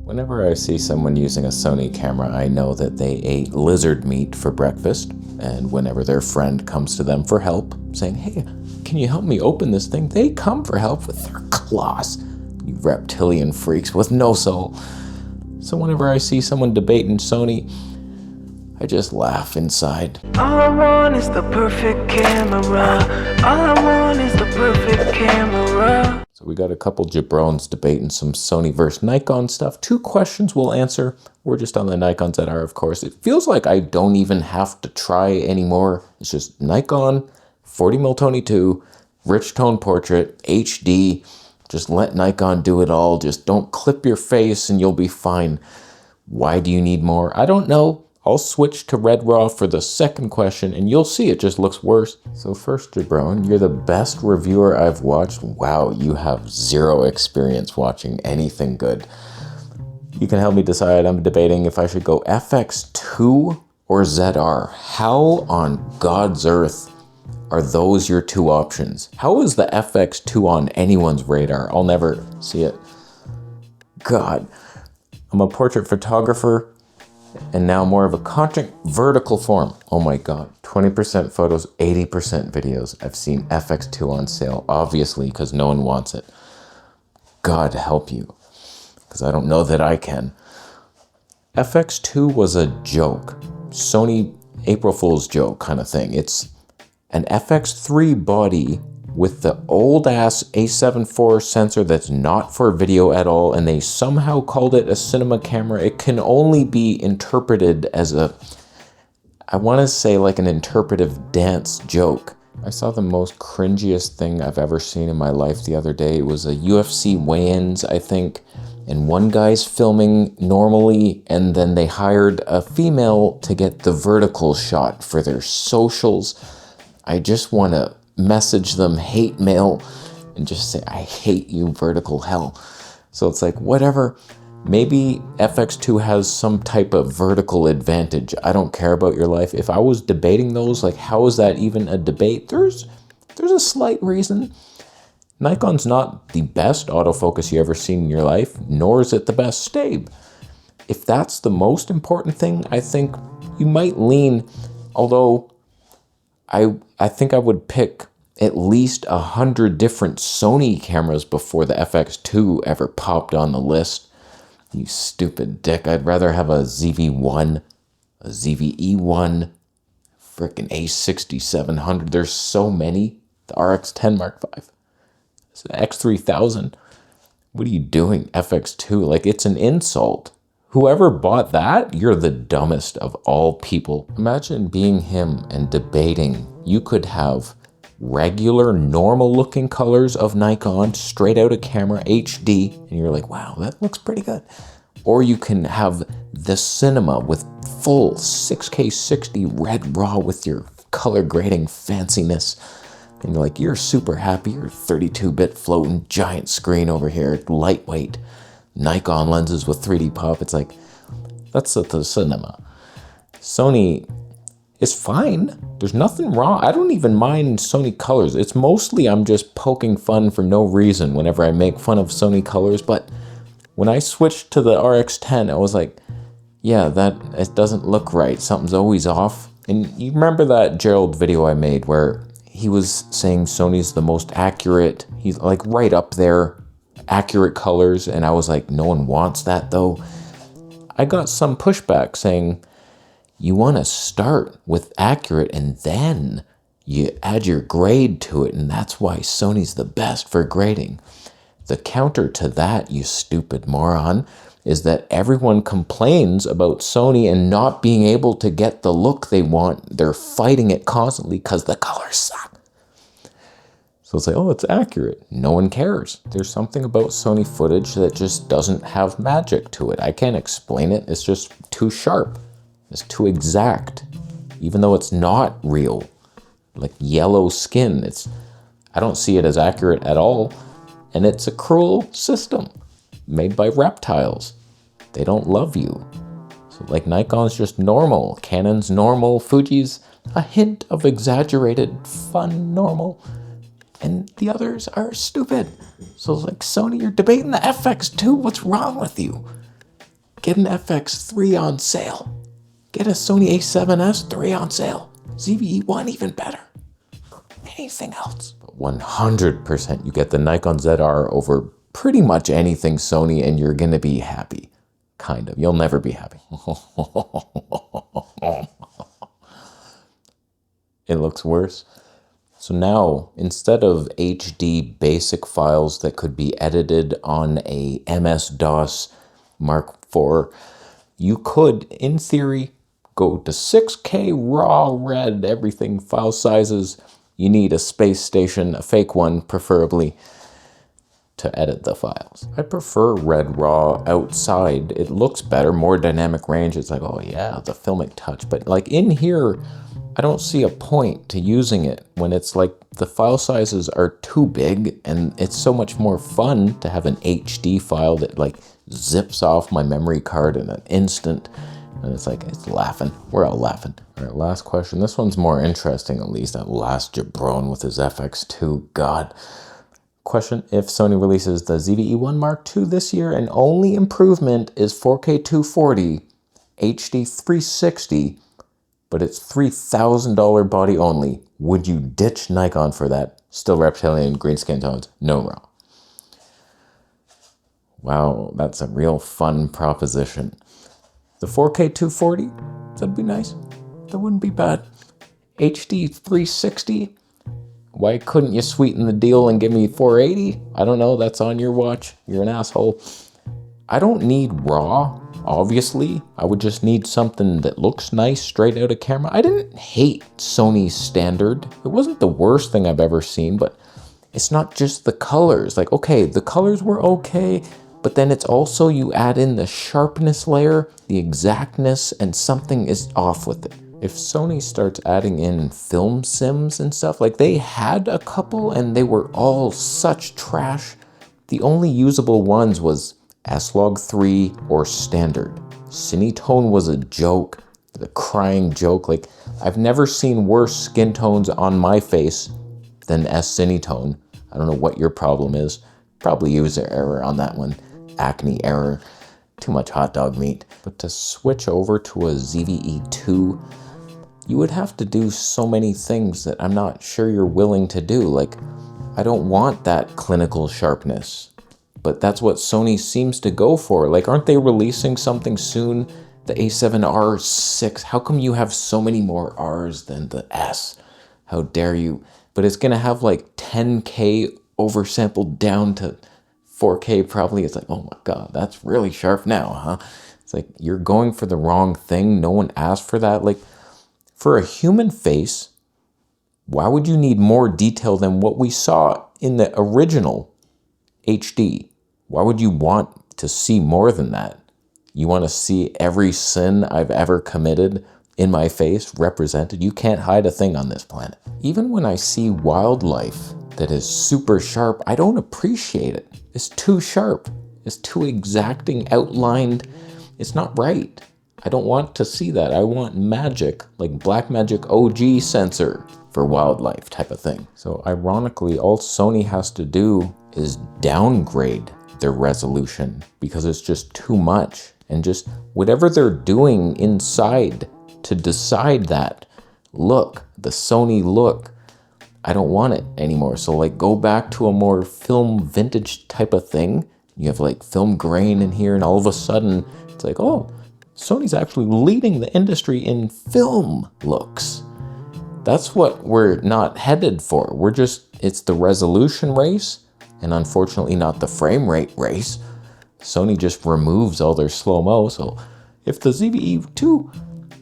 Whenever I see someone using a Sony camera, I know that they ate lizard meat for breakfast, and whenever their friend comes to them for help, saying, "Hey, can you help me open this thing?" they come for help with their claws. You reptilian freaks with no soul. So whenever I see someone debating Sony, I just laugh inside. All I want is the perfect camera. All I want is the perfect camera. So we got a couple jabrones debating some Sony versus Nikon stuff. 2 questions we'll answer. We're just on the Nikon Z, of course. It feels like I don't even have to try anymore. It's just Nikon, 40mm Tony 2, rich tone portrait, HD. Just let Nikon do it all. Just don't clip your face and you'll be fine. Why do you need more? I don't know. I'll switch to Red Raw for the second question and you'll see it just looks worse. So first, Jabron, you're the best reviewer I've watched. Wow, you have 0 experience watching anything good. You can help me decide. I'm debating if I should go FX2 or ZR. How on God's earth are those your 2 options? How is the FX2 on anyone's radar? I'll never see it. God, I'm a portrait photographer and now more of a content vertical form. Oh my God, 20% photos, 80% videos. I've seen FX2 on sale, obviously, because no one wants it. God help you, because I don't know that I can. FX2 was a joke. Sony April Fool's joke kind of thing. It's an FX3 body with the old ass A7 IV sensor that's not for video at all, and they somehow called it a cinema camera. It can only be interpreted as I want to say like an interpretive dance joke. I saw the most cringiest thing I've ever seen in my life the other day. It was a UFC weigh-ins, I think, and one guy's filming normally, and then they hired a female to get the vertical shot for their socials. I just want to message them hate mail and just say, I hate you, vertical hell. So it's like, whatever. Maybe FX2 has some type of vertical advantage. I don't care about your life. If I was debating those, like, how is that even a debate? There's a slight reason. Nikon's not the best autofocus you ever seen in your life, nor is it the best stabe. If that's the most important thing, I think you might lean, although I think I would pick at least 100 different Sony cameras before the FX2 ever popped on the list. You stupid dick. I'd rather have a ZV1, a ZVE1, frickin' A6700. There's so many. The RX10 Mark V. It's an X3000. What are you doing, FX2? Like, it's an insult. Whoever bought that, you're the dumbest of all people. Imagine being him and debating. You could have regular, normal-looking colors of Nikon, straight out of camera, HD, and you're like, wow, that looks pretty good. Or you can have the cinema with full 6K 60 red raw with your color grading fanciness. And you're like, you're super happy. You're 32-bit floating giant screen over here, lightweight. Nikon lenses with 3D pop. It's like, that's the cinema. Sony is fine. There's nothing wrong. I don't even mind Sony colors. It's mostly I'm just poking fun for no reason whenever I make fun of Sony colors. But when I switched to the RX10, I was like, yeah, it doesn't look right. Something's always off. And you remember that Gerald video I made where he was saying Sony's the most accurate. He's like right up there. Accurate colors, and I was like, no one wants that though. I got some pushback saying, you want to start with accurate and then you add your grade to it, and that's why Sony's the best for grading. The counter to that, you stupid moron, is that everyone complains about Sony and not being able to get the look they want. They're fighting it constantly because the colors suck. So it's like, oh, it's accurate. No one cares. There's something about Sony footage that just doesn't have magic to it. I can't explain it. It's just too sharp. It's too exact. Even though it's not real. Like yellow skin. I don't see it as accurate at all. And it's a cruel system made by reptiles. They don't love you. So like Nikon's just normal. Canon's normal. Fuji's a hint of exaggerated, fun, normal. And the others are stupid. So it's like, Sony, you're debating the FX2. What's wrong with you? Get an FX3 on sale. Get a Sony A7S III on sale. ZVE1 even better. Anything else. But 100% you get the Nikon ZR over pretty much anything Sony and you're gonna be happy. Kind of. You'll never be happy. It looks worse. So now, instead of HD basic files that could be edited on a MS-DOS Mark IV, you could, in theory, go to 6K raw red, everything, file sizes. You need a space station, a fake one preferably, to edit the files. I prefer red raw outside. It looks better, more dynamic range. It's like, oh yeah, the filmic touch. But like in here, I don't see a point to using it when it's like the file sizes are too big, and it's so much more fun to have an HD file that like zips off my memory card in an instant. And it's like, it's laughing. We're all laughing. All right, last question. This one's more interesting, at least. That last jabron with his FX2. God. Question, if Sony releases the ZVE1 Mark II this year and only improvement is 4K 240, HD 360, but it's $3,000 body only, would you ditch Nikon for that? Still reptilian, green skin tones, no raw. Wow, that's a real fun proposition. The 4K 240, that'd be nice. That wouldn't be bad. HD 360, why couldn't you sweeten the deal and give me 480? I don't know, that's on your watch. You're an asshole. I don't need RAW, obviously. I would just need something that looks nice straight out of camera. I didn't hate Sony's standard. It wasn't the worst thing I've ever seen, but it's not just the colors. Like, okay, the colors were okay, but then it's also you add in the sharpness layer, the exactness, and something is off with it. If Sony starts adding in film sims and stuff, like they had a couple and they were all such trash. The only usable ones was S-Log3 or standard. Cinetone was a joke, the crying joke. Like, I've never seen worse skin tones on my face than S-Cinetone. I don't know what your problem is. Probably user error on that one. Acne error. Too much hot dog meat. But to switch over to a ZVE 2, you would have to do so many things that I'm not sure you're willing to do. Like, I don't want that clinical sharpness. But that's what Sony seems to go for. Like, aren't they releasing something soon? The A7R6. How come you have so many more R's than the S? How dare you? But it's gonna have like 10K oversampled down to 4K probably. It's like, oh my God, that's really sharp now, huh? It's like, you're going for the wrong thing. No one asked for that. Like, for a human face, why would you need more detail than what we saw in the original HD? Why would you want to see more than that? You want to see every sin I've ever committed in my face represented? You can't hide a thing on this planet. Even when I see wildlife that is super sharp, I don't appreciate it. It's too sharp. It's too exacting, outlined. It's not right. I don't want to see that. I want magic, like Blackmagic OG sensor for wildlife type of thing. So ironically, all Sony has to do is downgrade their resolution because it's just too much. And just whatever they're doing inside to decide that look, the Sony look, I don't want it anymore. So like, go back to a more film vintage type of thing. You have like film grain in here, and all of a sudden it's like, oh, Sony's actually leading the industry in film looks. That's what we're not headed for. We're just, it's the resolution race, and unfortunately not the frame rate race. Sony just removes all their slow-mo. So if the ZVE 2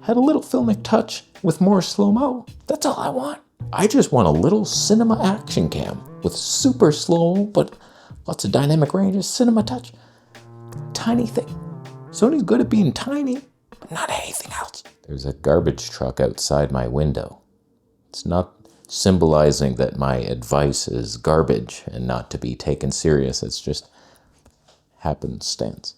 had a little filmic touch with more slow-mo, that's all I want. I just want a little cinema action cam with super slow, but lots of dynamic ranges, cinema touch. Tiny thing. Sony's good at being tiny, but not anything else. There's a garbage truck outside my window. It's not symbolizing that my advice is garbage and not to be taken serious. It's just happenstance.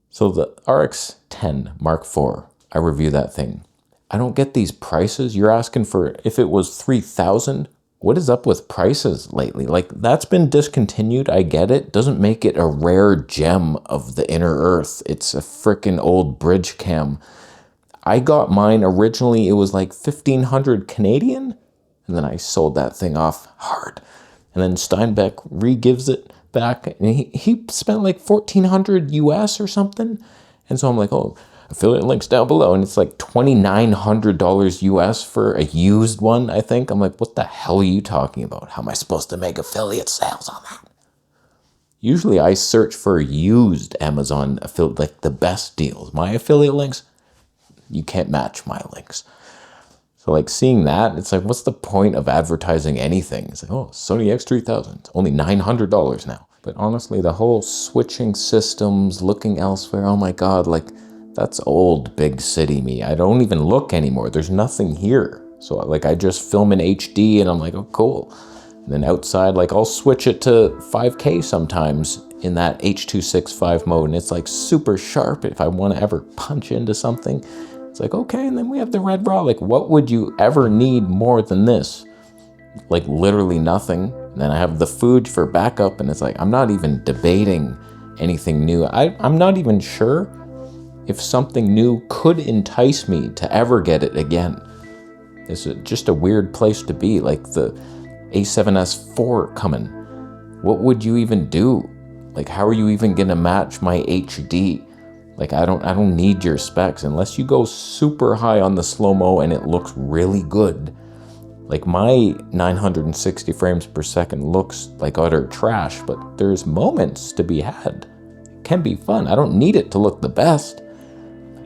So the RX10 Mark IV, I review that thing. I don't get these prices. You're asking for, if it was $3,000, what is up with prices lately? Like, that's been discontinued, I get it. Doesn't make it a rare gem of the inner earth. It's a frickin' old bridge cam. I got mine originally, it was like 1,500 Canadian, and then I sold that thing off hard. And then Steinbeck re-gives it back, and he spent like 1,400 US or something. And so I'm like, oh, affiliate links down below, and it's like $2,900 US for a used one, I think. I'm like, what the hell are you talking about? How am I supposed to make affiliate sales on that? Usually I search for used Amazon affiliate, like the best deals. My affiliate links, you can't match my links. So like seeing that, it's like, what's the point of advertising anything? It's like, oh, Sony X3000, it's only $900 now. But honestly, the whole switching systems, looking elsewhere, oh my God, like that's old big city me. I don't even look anymore. There's nothing here. So like I just film in HD and I'm like, oh, cool. And then outside, like I'll switch it to 5K sometimes in that H.265 mode. And it's like super sharp if I want to ever punch into something. It's like, okay, and then we have the red raw. Like, what would you ever need more than this? Like, literally nothing. And then I have the Fuji for backup, and it's like, I'm not even debating anything new. I'm not even sure if something new could entice me to ever get it again. It's just a weird place to be. Like, the A7S IV coming. What would you even do? Like, how are you even gonna match my HD? Like, I don't need your specs unless you go super high on the slow-mo and it looks really good. Like, my 960 frames per second looks like utter trash, but there's moments to be had. It can be fun. I don't need it to look the best.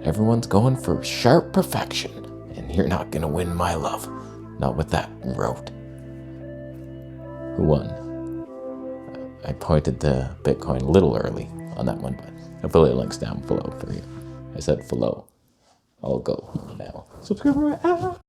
Everyone's going for sharp perfection, and you're not gonna win my love. Not with that rote. Who won? I pointed to Bitcoin a little early on that one, but affiliate links down below for you. I said below. I'll go now. Subscribe right now.